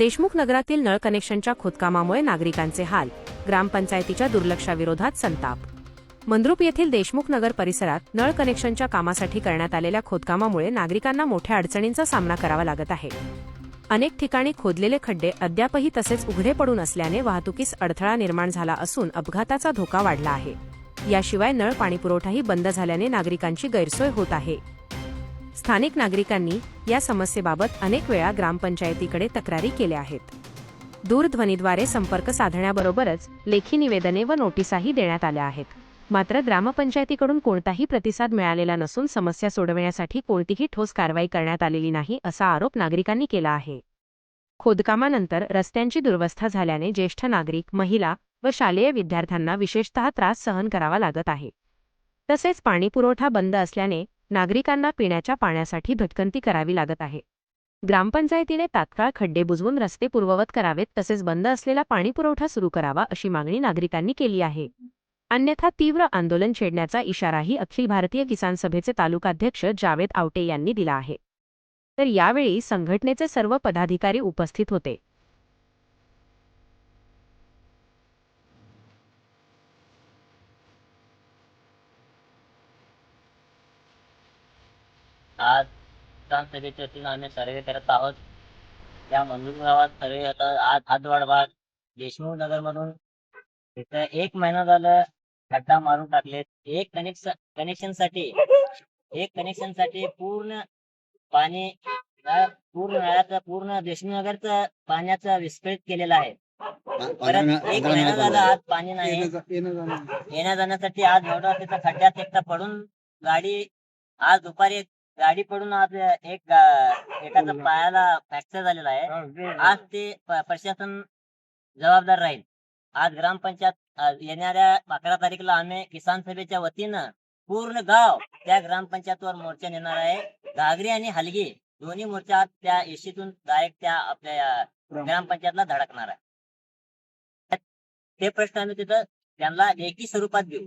देशमुख नगरातील नळ कनेक्शनच्या खोदकामामुळे नागरिकांचे हाल, ग्रामपंचायतीच्या दुर्लक्षाविरोधात संताप। मंद्रुप येथील देशमुख नगर परिसरात नळ कनेक्शनच्या कामासाठी करण्यात आलेल्या खोदकामामुळे नागरिकांना मोठ्या अडचणींचा सामना करावा लागत आहे। अनेक ठिकाणी खोदलेले खड्डे अद्यापही तसेच उघडे पडून असल्याने वाहतुकीस अडथळा निर्माण झाला असून अपघाताचा धोका वाढला आहे। याशिवाय नळ पाणीपुरवठाही बंद झाल्याने नागरिकांची गैरसोय होत आहे। स्थानिक नागरिकांनी या समस्येबाबत अनेक वेळा ग्रामपंचायतीकडे तक्रारी केल्या आहेत। दूरध्वनीद्वारे संपर्क साधण्याबरोबरच लेखी निवेदने व नोटिसाही देण्यात आल्या आहेत। मात्र ग्रामपंचायतीकडून कोणताही प्रतिसाद मिळालेला नसून समस्या सोडवण्यासाठी कोणतीही ठोस कारवाई करण्यात आलेली नाही असा आरोप नागरिकांनी केला आहे। खोदकामानंतर रस्त्यांची दुरवस्था झाल्याने ज्येष्ठ नागरिक, महिला व शालेय विद्यार्थ्यांना विशेषतः त्रास सहन करावा लागत आहे। तसेच पाणीपुरवठा बंद असल्याने नागरिकांना पिण्याच्या पाण्यासाठी भटकंती करावी लागत आहे। ग्रामपंचायतीने तात्काळ खड्डे बुजवून रस्ते पूर्ववत करावेत तसेच बंद असलेला पाणीपुरवठा सुरू करावा अशी मागणी नागरिकांनी केली आहे। अन्यथा तीव्र आंदोलन छेडण्याचा इशाराही अखिल भारतीय किसान सभेचे तालुकाध्यक्ष जावेद आवटे यांनी दिला आहे। तर यावेळी संघटनेचे सर्व पदाधिकारी उपस्थित होते। आज किसान सभेच्या वतीनं आम्ही सर्वे करत आहोत। या मंजूर गावात सर्वे आता आज हातवाड भाग देशमुख नगर मधून तिथे 1 महिना झालं खड्डा मारून टाकलेत। एक कनेक्शन साठी पूर्ण पाणी पूर्ण नळाचं पूर्ण देशमुख नगरचं पाण्याचं विस्कळीत केलेलं आहे। परत 1 महिना झाला आज पाणी नाही। येण्या जाण्यासाठी आज एवढा तिथं खड्ड्यात एकटा पडून गाडी आज दुपारी गाडी पडून आज एकाचा पायाला फ्रॅक्चर झालेला आहे। आज ते प्रशासन जबाबदार राहील। आज ग्रामपंचायत येणाऱ्या 11 तारीखला आम्ही किसान सभेच्या वतीनं पूर्ण गाव त्या ग्रामपंचायतवर मोर्चा नेणार आहे। घागरी आणि हलगी दोन्ही मोर्चा त्या एशीतून डायरेक्ट त्या आपल्या ग्रामपंचायतला धडकणार आहे। ते प्रश्न आम्ही तिथं त्यांना लेखी स्वरूपात देऊ।